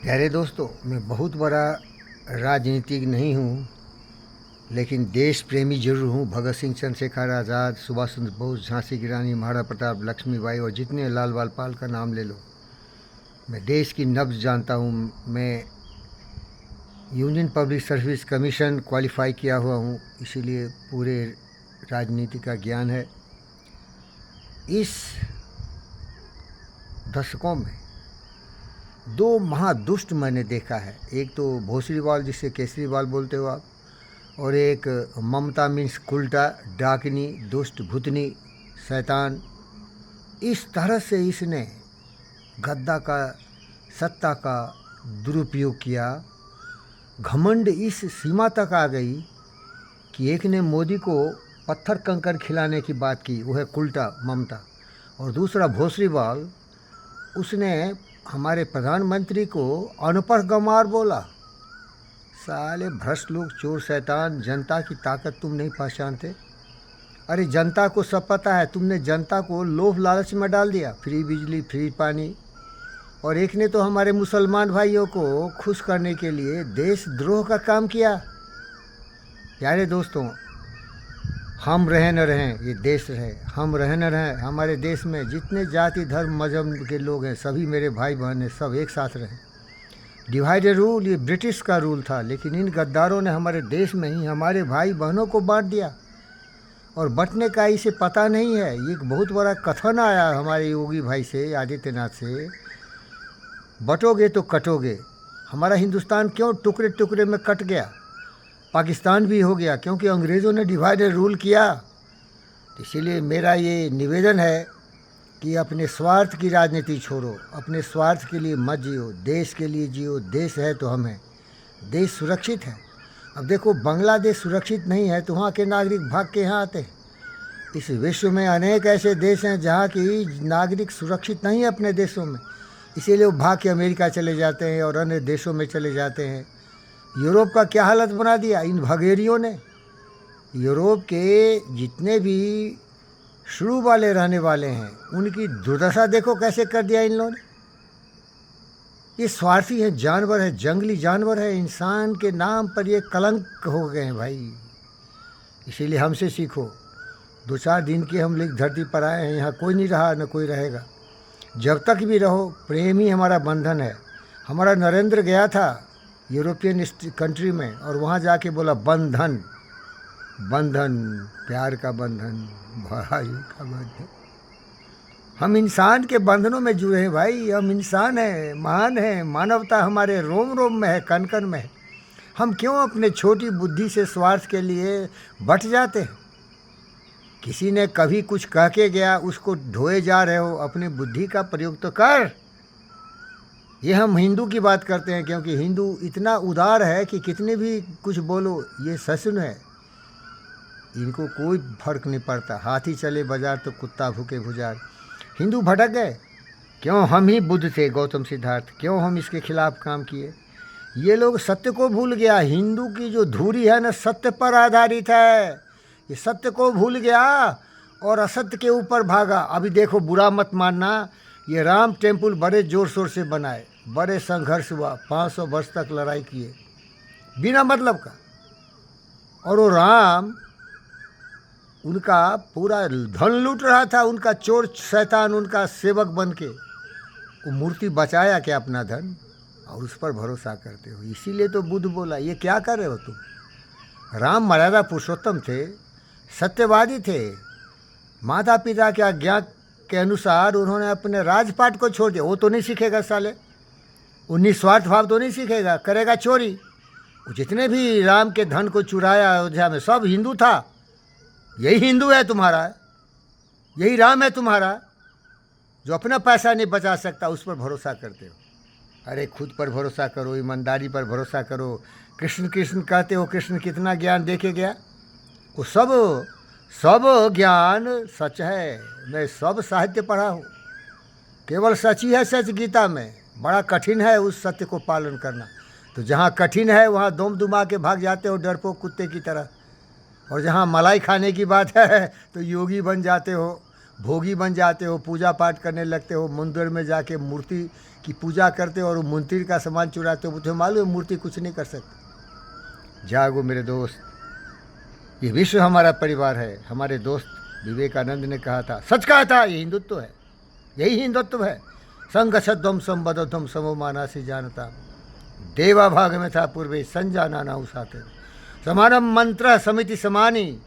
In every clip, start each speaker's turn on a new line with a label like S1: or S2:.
S1: प्यारे दोस्तों, मैं बहुत बड़ा राजनीतिक नहीं हूँ, लेकिन देश प्रेमी जरूर हूँ। भगत सिंह, चंद्रशेखर आज़ाद, सुभाष चंद्र बोस, झांसी की रानी, महाराणा प्रताप, लक्ष्मीबाई और जितने लाल बाल पाल का नाम ले लो, मैं देश की नब्ज़ जानता हूँ। मैं union public service commission qualify किया हुआ हूँ, इसीलिए पूरे राजनीति का ज्ञान है। इस दशकों में दो महादुष्ट मैंने देखा है। एक तो भोसरीवाल, जिसे केसरीवाल बोलते हो आप, और एक ममता मीन्स उल्टा, डाकिनी, दुष्ट, भूतनी, शैतान। इस तरह से इसने गद्दा का, सत्ता का दुरुपयोग किया। घमंड इस सीमा तक आ गई कि एक ने मोदी को पत्थर कंकड़ खिलाने की बात की, वो है उल्टा ममता, और दूसरा भोसरीवाल, उसने हमारे प्रधानमंत्री को अनपढ़ गंवार बोला। साले भ्रष्ट लोग, चोर, शैतान। जनता की ताकत तुम नहीं पहचानते। अरे जनता को सब पता है, तुमने जनता को लोभ लालच में डाल दिया। फ्री बिजली, फ्री पानी। और एक ने तो हमारे मुसलमान भाइयों को खुश करने के लिए देशद्रोह का काम किया। प्यारे दोस्तों, हम रहें न रहें, ये देश रहे। हम रहें न रहें, हमारे देश में जितने जाति, धर्म, मजहब के लोग हैं, सभी मेरे भाई बहन हैं, सब एक साथ रहें। डिवाइड रूल ये ब्रिटिश का रूल था, लेकिन इन गद्दारों ने हमारे देश में ही हमारे भाई बहनों को बांट दिया। और बंटने का इसे पता नहीं है। ये एक बहुत बड़ा कथन आया हमारे योगी भाई से, आदित्यनाथ से, बटोगे तो कटोगे। हमारा हिंदुस्तान क्यों टुकड़े टुकड़े में कट गया? पाकिस्तान भी हो गया, क्योंकि अंग्रेज़ों ने डिवाइड रूल किया। इसीलिए मेरा ये निवेदन है कि अपने स्वार्थ की राजनीति छोड़ो, अपने स्वार्थ के लिए मत जियो, देश के लिए जियो। देश है तो हम हैं, देश सुरक्षित है। अब देखो, बांग्लादेश सुरक्षित नहीं है तो वहाँ के नागरिक भाग के यहाँ आते हैं। इस विश्व में अनेक ऐसे देश हैं जहाँ की नागरिक सुरक्षित नहीं है अपने देशों में, इसीलिए वो भाग के अमेरिका चले जाते हैं और अन्य देशों में चले जाते हैं। यूरोप का क्या हालत बना दिया इन भगेरियों ने। यूरोप के जितने भी शुरू वाले रहने वाले हैं, उनकी दुर्दशा देखो कैसे कर दिया इन लोगों ने। ये स्वार्थी है, जानवर है, जंगली जानवर है। इंसान के नाम पर ये कलंक हो गए हैं भाई। इसीलिए हमसे सीखो। 2-4 दिन के हम लोग धरती पर आए हैं, यहाँ कोई नहीं रहा, न कोई रहेगा। जब तक भी रहो, प्रेम ही हमारा बंधन है। हमारा नरेंद्र गया था यूरोपियन कंट्री में, और वहाँ जाके बोला बंधन, बंधन, प्यार का बंधन, भाई का बंधन। हम इंसान के बंधनों में जुड़े हैं भाई। हम इंसान हैं, महान हैं। मानवता हमारे रोम रोम में है, कण कण में है। हम क्यों अपने छोटी बुद्धि से स्वार्थ के लिए बट जाते हैं? किसी ने कभी कुछ कह के गया, उसको ढोए जा रहे हो। अपनी बुद्धि का प्रयोग तो कर। ये हम हिंदू की बात करते हैं, क्योंकि हिंदू इतना उदार है कि कितने भी कुछ बोलो, ये सचुन है। इनको कोई फर्क नहीं पड़ता। हाथी चले बाजार तो कुत्ता भूखे गुजार। हिंदू भटक गए। क्यों? हम ही बुद्ध थे, गौतम सिद्धार्थ। क्यों हम इसके खिलाफ काम किए? ये लोग सत्य को भूल गया। हिंदू की जो धुरी है ना, सत्य पर आधारित है। ये सत्य को भूल गया और असत्य के ऊपर भागा। अभी देखो, बुरा मत मानना, ये राम टेम्पल बड़े ज़ोर शोर से बनाए, बड़े संघर्ष हुआ, 500 वर्ष तक लड़ाई किए बिना मतलब का। और वो राम उनका पूरा धन लूट रहा था, उनका चोर शैतान उनका सेवक बन के। वो मूर्ति बचाया क्या अपना धन? और उस पर भरोसा करते हो। इसीलिए तो बुद्ध बोला, ये क्या कर रहे हो तुम? राम मर्यादा पुरुषोत्तम थे, सत्यवादी थे। माता पिता के आज्ञा के अनुसार उन्होंने अपने राजपाट को छोड़ दिया। वो तो नहीं सीखेगा साले, वो निस्वार्थ भाव तो नहीं सीखेगा, करेगा चोरी। वो जितने भी राम के धन को चुराया अयोध्या में, सब हिंदू था। यही हिंदू है तुम्हारा, यही राम है तुम्हारा, जो अपना पैसा नहीं बचा सकता, उस पर भरोसा करते हो। अरे खुद पर भरोसा करो, ईमानदारी पर भरोसा करो। कृष्ण कृष्ण कहते हो, कृष्ण कितना ज्ञान दे के गया। वो सब ज्ञान सच है। मैं सब साहित्य पढ़ा हूँ, केवल सच ही है सच गीता में। बड़ा कठिन है उस सत्य को पालन करना। तो जहाँ कठिन है वहाँ दुम दुमा के भाग जाते हो डरपोक कुत्ते की तरह, और जहाँ मलाई खाने की बात है तो योगी बन जाते हो। भोगी बन जाते हो, पूजा पाठ करने लगते हो, मंदिर में जाके मूर्ति की पूजा करते हो और मंदिर का सामान चुराते हो। तुम्हें मालूम है मूर्ति कुछ नहीं कर सकती। जागो मेरे दोस्त, ये विश्व हमारा परिवार है। हमारे दोस्त विवेकानंद ने कहा था, सच कहा था, ये हिंदुत्व है, यही हिंदुत्व है। संगच्छध्वम संबद्धध्वम समो मानासी जानता, देवा भाग में था पूर्वे संजाना ना उसाते, समानम मंत्र समिति समानी,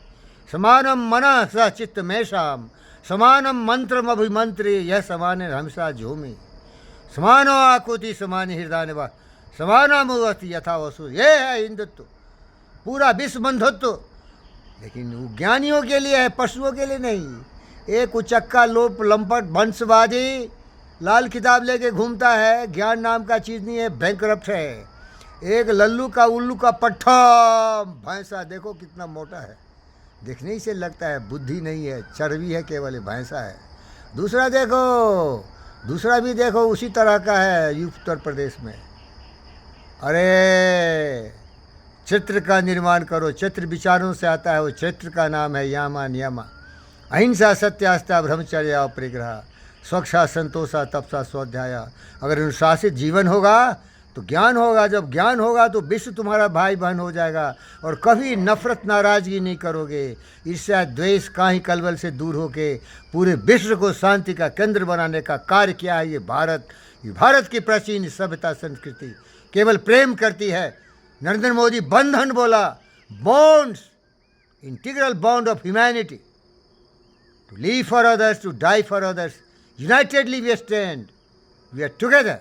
S1: समानम मनः स चित्त में शाम, समानम मंत्रम अभिमंत्रे यह समान हमेशा झूमी, समानो आकुति समान हृदय निवा, समानमति यथा वसु। ये है हिंदुत्व, पूरा विश्व बंधुत्व। लेकिन वो ज्ञानियों के लिए है, पशुओं के लिए नहीं। एक उचक्का लोप लंपट वंशवादी लाल किताब लेके घूमता है, ज्ञान नाम का चीज़ नहीं है, बैंकरप्ट है। एक लल्लू का उल्लू का पट्ठा भैंसा, देखो कितना मोटा है, देखने ही से लगता है बुद्धि नहीं है, चर्बी है केवल, भैंसा है। दूसरा देखो, दूसरा भी देखो उसी तरह का है उत्तर प्रदेश में। अरे चित्र का निर्माण करो, चित्र विचारों से आता है, वो चित्र का नाम है यामा नियमा, अहिंसा सत्यास्था ब्रह्मचर्य और परिग्रह, स्वच्छा संतोषा तपसा स्वाध्याय। अगर अनुशासित जीवन होगा तो ज्ञान होगा, जब ज्ञान होगा तो विश्व तुम्हारा भाई बहन हो जाएगा और कभी नफरत नाराजगी नहीं करोगे। ईर्ष्या द्वेष काहीं कलवल से दूर होके पूरे विश्व को शांति का केंद्र बनाने का कार्य किया है ये भारत। ये भारत की प्राचीन सभ्यता संस्कृति केवल प्रेम करती है। नरेंद्र मोदी बंधन बोला, bonds, integral bond of humanity, to live for others, to die for others, unitedly we stand, we are together.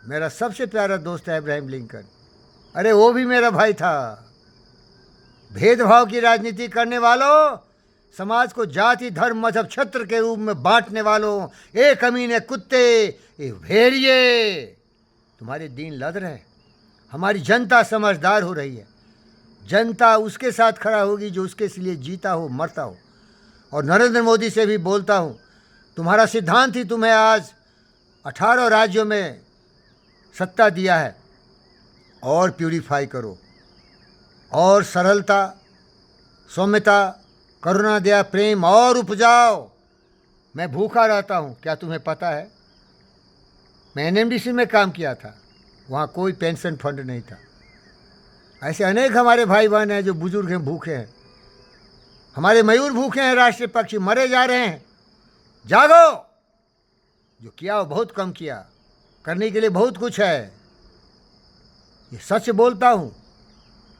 S1: मेरा सबसे प्यारा दोस्त है अब्राहम लिंकन। अरे वो भी मेरा भाई था। भेदभाव की राजनीति करने वालों, समाज को जाति धर्म मजहब क्षेत्र के रूप में बांटने वालों, ए कमीने कुत्ते, ए भेड़िए, तुम्हारे दिन लद रहे हैं। हमारी जनता समझदार हो रही है। जनता उसके साथ खड़ा होगी जो उसके लिए जीता हो मरता हो। और नरेंद्र मोदी से भी बोलता हूँ, तुम्हारा सिद्धांत ही तुम्हें आज 18 राज्यों में सत्ता दिया है। और प्यूरिफाई करो, और सरलता, सौम्यता, करुणा, दया, प्रेम और उपजाओ। मैं भूखा रहता हूँ, क्या तुम्हें पता है? मैं एनएमडीसी में काम किया था, वहाँ कोई पेंशन फंड नहीं था। ऐसे अनेक हमारे भाई बहन हैं जो बुजुर्ग हैं, भूखे हैं। हमारे मयूर भूखे हैं, राष्ट्रीय पक्षी मरे जा रहे हैं। जागो, जो किया वो बहुत कम किया, करने के लिए बहुत कुछ है। ये सच बोलता हूँ।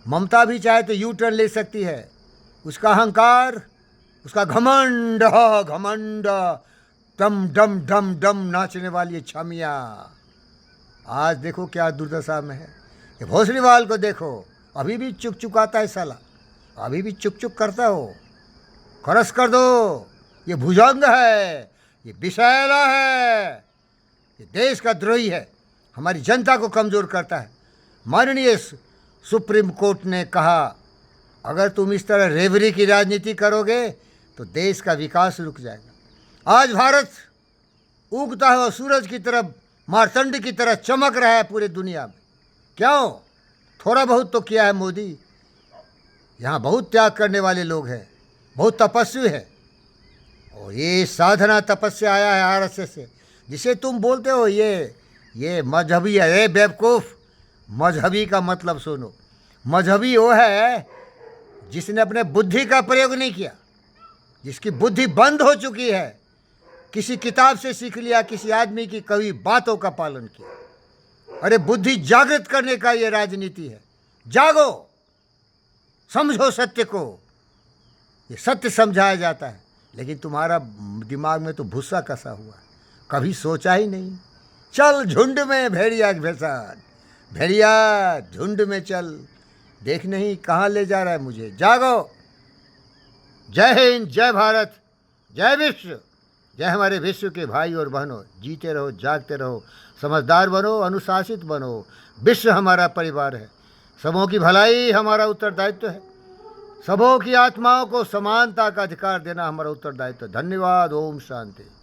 S1: ममता भी चाहे तो यू टर्न ले सकती है। उसका अहंकार, उसका घमंड, घमंड, डम डम डम डम नाचने वाली छमिया आज देखो क्या दुर्दशा में है। ये भोसड़ीवाल को देखो, अभी भी चुक चुकाता है साला, अभी भी चुक चुक करता हो। खरस कर दो, ये भुजंग है, ये विषैला है, ये देश का द्रोही है, हमारी जनता को कमज़ोर करता है। माननीय सुप्रीम कोर्ट ने कहा, अगर तुम इस तरह रेवरी की राजनीति करोगे तो देश का विकास रुक जाएगा। आज भारत उगता हुआ सूरज की तरफ, मारतंड की तरह चमक रहा है पूरी दुनिया में। क्यों? थोड़ा बहुत तो किया है मोदी। यहाँ बहुत त्याग करने वाले लोग हैं, बहुत तपस्वी है। और ये साधना तपस्या आया है आरएसएस से, जिसे तुम बोलते हो ये मजहबी है। ये बेवकूफ़, मजहबी का मतलब सुनो। मजहबी वो है जिसने अपने बुद्धि का प्रयोग नहीं किया, जिसकी बुद्धि बंद हो चुकी है, किसी किताब से सीख लिया, किसी आदमी की कई बातों का पालन किया। अरे बुद्धि जागृत करने का ये राजनीति है। जागो, समझो सत्य को। ये सत्य समझाया जाता है, लेकिन तुम्हारा दिमाग में तो भूसा कसा हुआ है, कभी सोचा ही नहीं। चल झुंड में भेड़िया के भेसान, भेड़िया झुंड में चल, देख नहीं कहाँ ले जा रहा है मुझे। जागो। जय हिंद, जय भारत, जय विश्व, जय हमारे विश्व के भाई और बहनों। जीते रहो, जागते रहो, समझदार बनो, अनुशासित बनो। विश्व हमारा परिवार है, सबों की भलाई हमारा उत्तरदायित्व है। सबों की आत्माओं को समानता का अधिकार देना हमारा उत्तरदायित्व है। धन्यवाद। ओम शांति।